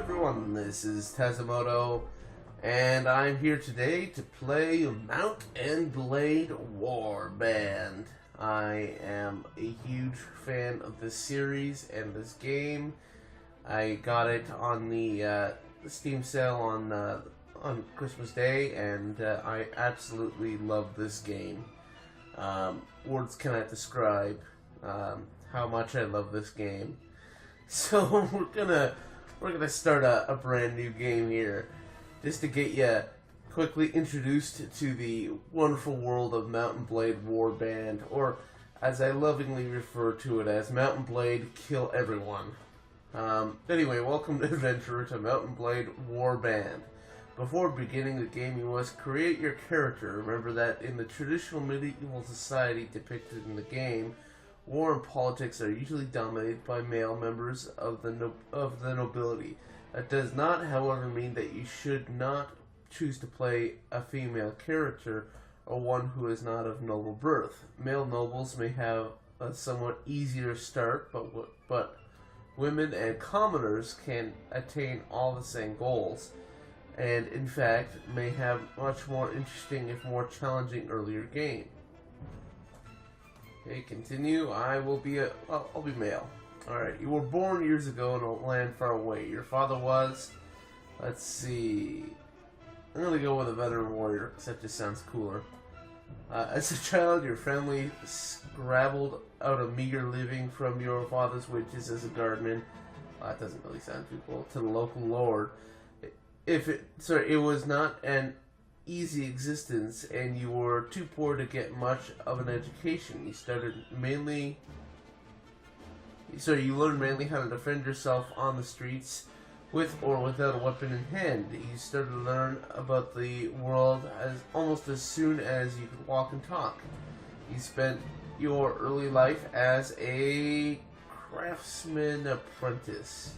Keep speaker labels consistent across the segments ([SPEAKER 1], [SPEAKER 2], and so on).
[SPEAKER 1] everyone, this is Tazamoto, and I'm here today to play Mount and Blade Warband. I am a huge fan of this series and this game. I got it on the Steam sale on Christmas Day, and I absolutely love this game. Words cannot describe how much I love this game. So we're gonna start a brand new game here, just to get you quickly introduced to the wonderful world of Mount and Blade Warband, or as I lovingly refer to it as Mount and Blade Kill Everyone. Anyway, welcome to Adventurer to Mount and Blade Warband. Before beginning the game, you must create your character. Remember that in the traditional medieval society depicted in the game, war and politics are usually dominated by male members of the nobility. That does not, however, mean that you should not choose to play a female character or one who is not of noble birth. Male nobles may have a somewhat easier start, but women and commoners can attain all the same goals, and in fact may have much more interesting, if more challenging, earlier game. Okay, continue. I'll be male. Alright, you were born years ago in a land far away. Your father was, let's see, I'm gonna go with a veteran warrior, because that just sounds cooler. As a child, your family scrabbled out a meager living from your father's wages as a guardsman. That doesn't really sound too cool. To the local lord. It was not an easy existence, and you were too poor to get much of an education. You learned mainly how to defend yourself on the streets, with or without a weapon in hand. You started to learn about the world almost as soon as you could walk and talk. You spent your early life as a craftsman apprentice.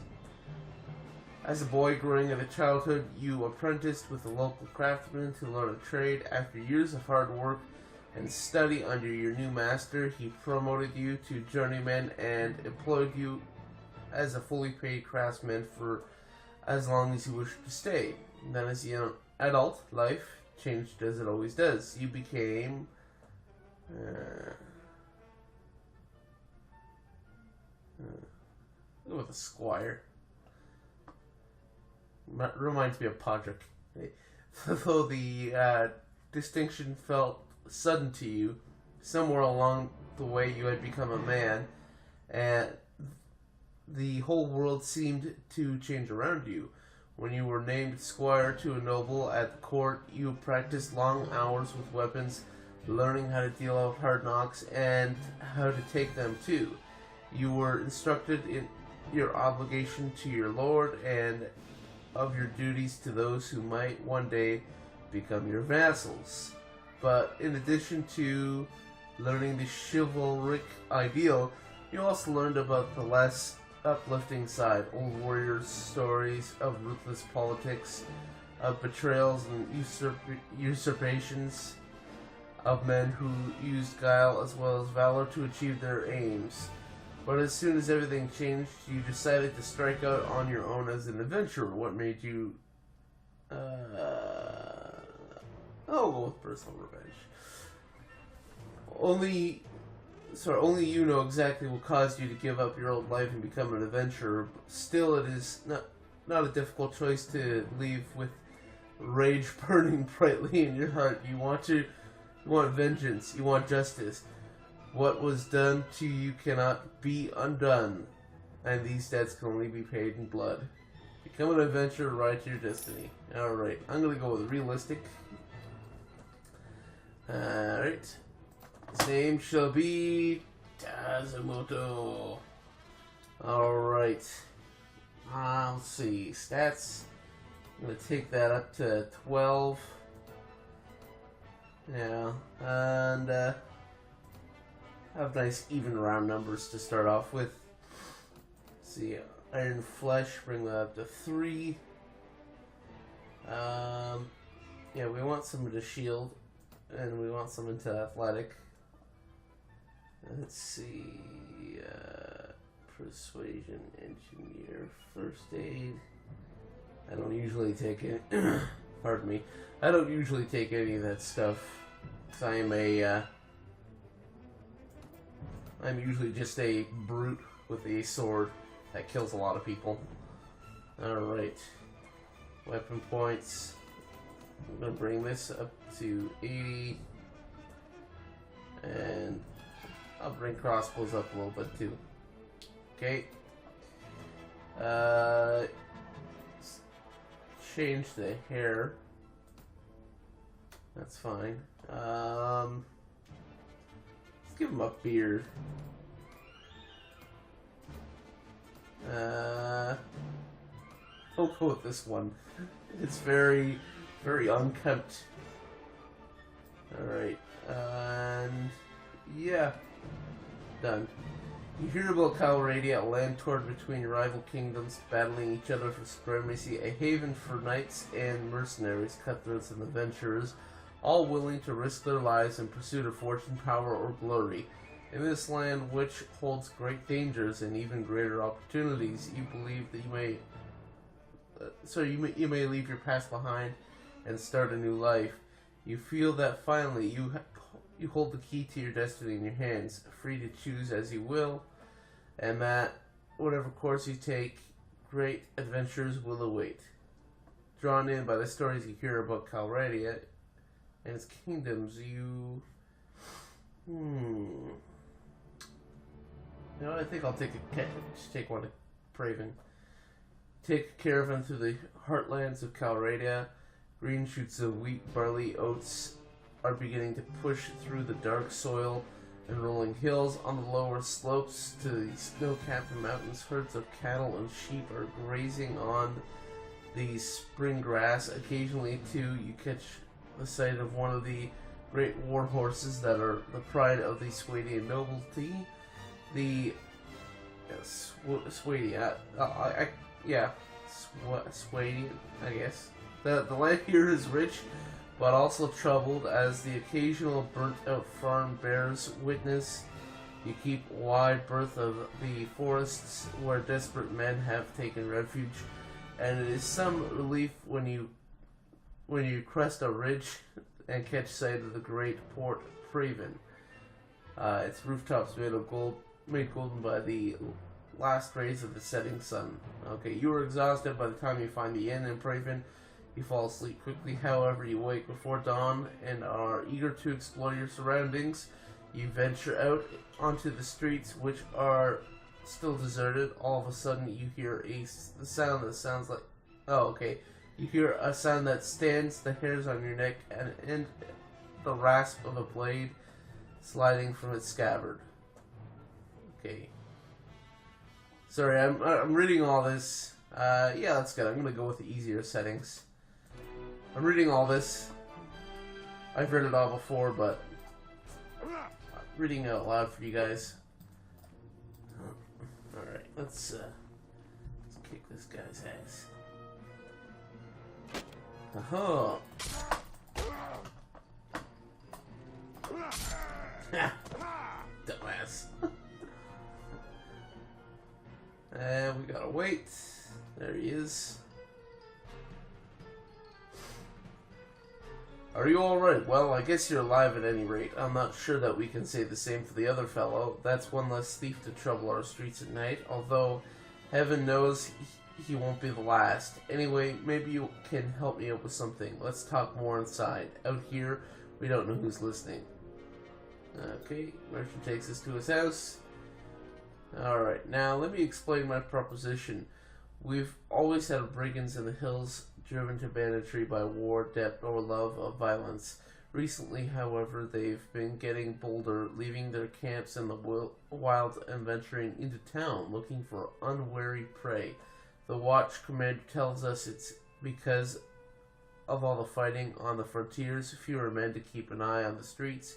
[SPEAKER 1] As a boy growing into childhood, you apprenticed with a local craftsman to learn a trade. After years of hard work and study under your new master, he promoted you to journeyman and employed you as a fully paid craftsman for as long as you wished to stay. Then as a young adult, life changed as it always does. You became go with a squire. Reminds me of Podrick. Though the distinction felt sudden to you, somewhere along the way you had become a man, and the whole world seemed to change around you. When you were named squire to a noble at the court, you practiced long hours with weapons, learning how to deal out hard knocks and how to take them too. You were instructed in your obligation to your lord and of your duties to those who might one day become your vassals. But in addition to learning the chivalric ideal, you also learned about the less uplifting side, old warriors' stories of ruthless politics, of betrayals and usurpations, of men who used guile as well as valor to achieve their aims. But as soon as everything changed, you decided to strike out on your own as an adventurer. What made you... I'll go with personal revenge. Only you know exactly what caused you to give up your old life and become an adventurer. Still, it is not a difficult choice to leave with rage burning brightly in your heart. You want vengeance. You want justice. What was done to you cannot be undone, and these debts can only be paid in blood. Become an adventurer, ride to your destiny. Alright, I'm gonna go with realistic. Alright. His name shall be Tazamoto. Alright. Let's see. Stats. I'm gonna take that up to 12. Yeah. And, have nice even round numbers to start off with. Let's see, Iron Flesh, bring that up to 3. Yeah, we want some into shield, and we want some into athletic. Let's see, persuasion, engineer, first aid. I don't usually take it. Pardon me. I don't usually take any of that stuff. 'Cause I am I'm usually just a brute with a sword that kills a lot of people. Alright. Weapon points. I'm going to bring this up to 80. And I'll bring crossbows up a little bit too. Okay. Change the hair. That's fine. Let's give him a beard. We'll go with this one. It's very, very unkempt. Alright. And yeah. Done. You hear about Calradia, a land torn between rival kingdoms battling each other for supremacy, a haven for knights and mercenaries, cutthroats and adventurers, all willing to risk their lives in pursuit of fortune, power, or glory. In this land, which holds great dangers and even greater opportunities, you believe that you may leave your past behind and start a new life. You feel that finally you hold the key to your destiny in your hands, free to choose as you will, and that whatever course you take, great adventures will await. Drawn in by the stories you hear about Calradia and its kingdoms, you... You know, I think I'll take one to Praven. Take a caravan through the heartlands of Calradia. Green shoots of wheat, barley, oats are beginning to push through the dark soil and rolling hills. On the lower slopes to the snow-capped mountains, herds of cattle and sheep are grazing on the spring grass. Occasionally, too, you catch the sight of one of the great war horses that are the pride of the Swadian nobility. The Swadian, Swadian, I guess. The land here is rich, but also troubled, as the occasional burnt-out farm bears witness. You keep wide berth of the forests where desperate men have taken refuge, and it is some relief when you crest a ridge and catch sight of the great port Praven. Its rooftops made golden by the last rays of the setting sun. Okay, you are exhausted by the time you find the inn in Praven. You fall asleep quickly, however, you wake before dawn and are eager to explore your surroundings. You venture out onto the streets, which are still deserted. All of a sudden, you hear the sound that sounds like... Oh, okay. You hear a sound that stands the hairs on your neck and the rasp of a blade sliding from its scabbard. Okay. Sorry, I'm reading all this. Yeah, that's good. I'm gonna go with the easier settings. I'm reading all this. I've read it all before, but I'm reading it out loud for you guys. Alright, let's kick this guy's ass. Aha! Dumbass. And we gotta wait. There he is. Are you alright? Well, I guess you're alive at any rate. I'm not sure that we can say the same for the other fellow. That's one less thief to trouble our streets at night, although heaven knows he won't be the last. Anyway, maybe you can help me out with something. Let's talk more inside. Out here, we don't know who's listening. Okay, merchant takes us to his house. Alright, now let me explain my proposition. We've always had brigands in the hills, driven to banditry by war, debt, or love of violence. Recently, however, they've been getting bolder, leaving their camps in the wild and venturing into town, looking for unwary prey. The Watch Commander tells us it's because of all the fighting on the frontiers, fewer men to keep an eye on the streets,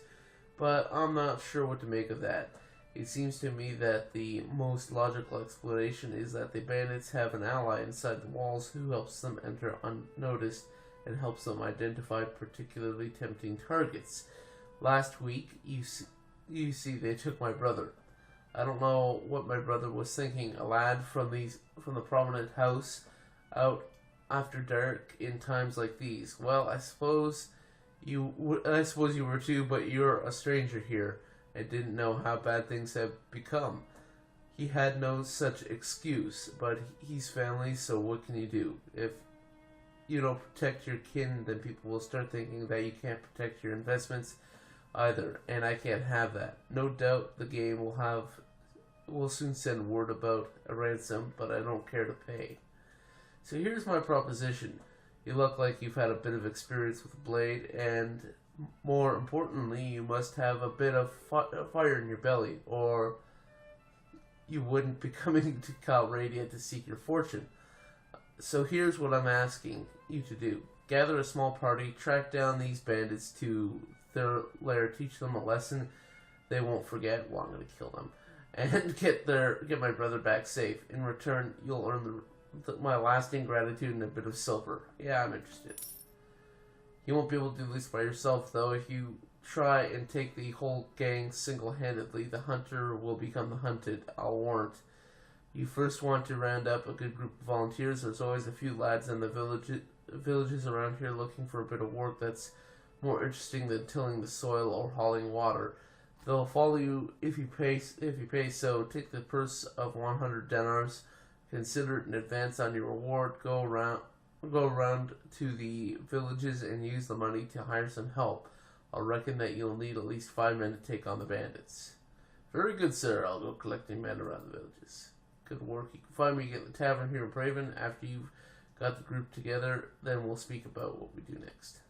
[SPEAKER 1] but I'm not sure what to make of that. It seems to me that the most logical explanation is that the bandits have an ally inside the walls who helps them enter unnoticed and helps them identify particularly tempting targets. Last week, you see, they took my brother. I don't know what my brother was thinking. A lad from the prominent house out after dark in times like these? Well, I suppose you were too, but you're a stranger here and didn't know how bad things have become. He had no such excuse, but he's family, so what can you do? If you don't protect your kin, then people will start thinking that you can't protect your investments either, and I can't have that. No doubt the game will soon send word about a ransom, but I don't care to pay. So here's my proposition. You look like you've had a bit of experience with a blade, and more importantly, you must have a bit of fire in your belly, or you wouldn't be coming to Calradia to seek your fortune. So here's what I'm asking you to do. Gather a small party, track down these bandits to their lair, teach them a lesson they won't forget. Well, I'm going to kill them. And get my brother back safe. In return, you'll earn my lasting gratitude and a bit of silver. Yeah, I'm interested. You won't be able to do this by yourself, though. If you try and take the whole gang single-handedly, the hunter will become the hunted, I'll warrant. You first want to round up a good group of volunteers. There's always a few lads in the villages around here looking for a bit of work that's more interesting than tilling the soil or hauling water. They'll follow you if you pay. So take the purse of 100 dinars, consider it in advance on your reward. Go around to the villages and use the money to hire some help. I'll reckon that you'll need at least 5 men to take on the bandits. Very good, sir. I'll go collecting men around the villages. Good work. You can find me at the tavern here in Praven. After you've got the group together, then we'll speak about what we do next.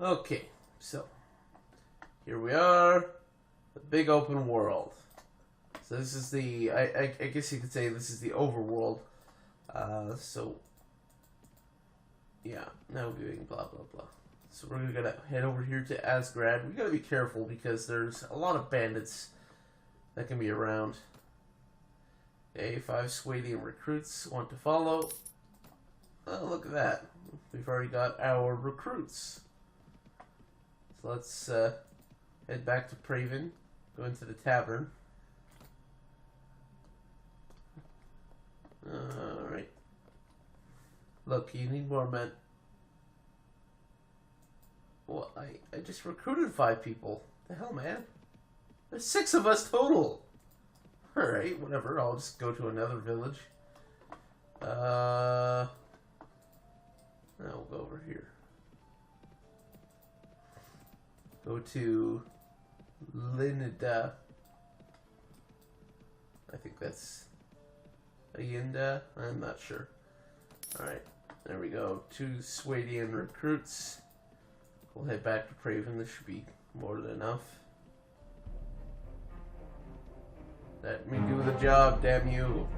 [SPEAKER 1] Okay, so here we are, the big open world. So this is the, I guess you could say this is the overworld. So yeah, now viewing blah blah blah. So we're gonna head over here to Asgrad. We gotta be careful because there's a lot of bandits that can be around. Okay, 5 Swadian recruits want to follow. Oh, look at that. We've already got our recruits. So let's head back to Praven, go into the tavern. Alright. Look, you need more men. Well, I just recruited 5 people. The hell, man? There's 6 of us total. Alright, whatever. I'll just go to another village. Now we'll go over here. Go to Linda. I think that's Ayinda. I'm not sure. Alright, there we go. 2 Swadian recruits. We'll head back to Praven. This should be more than enough. Let me do the job, damn you.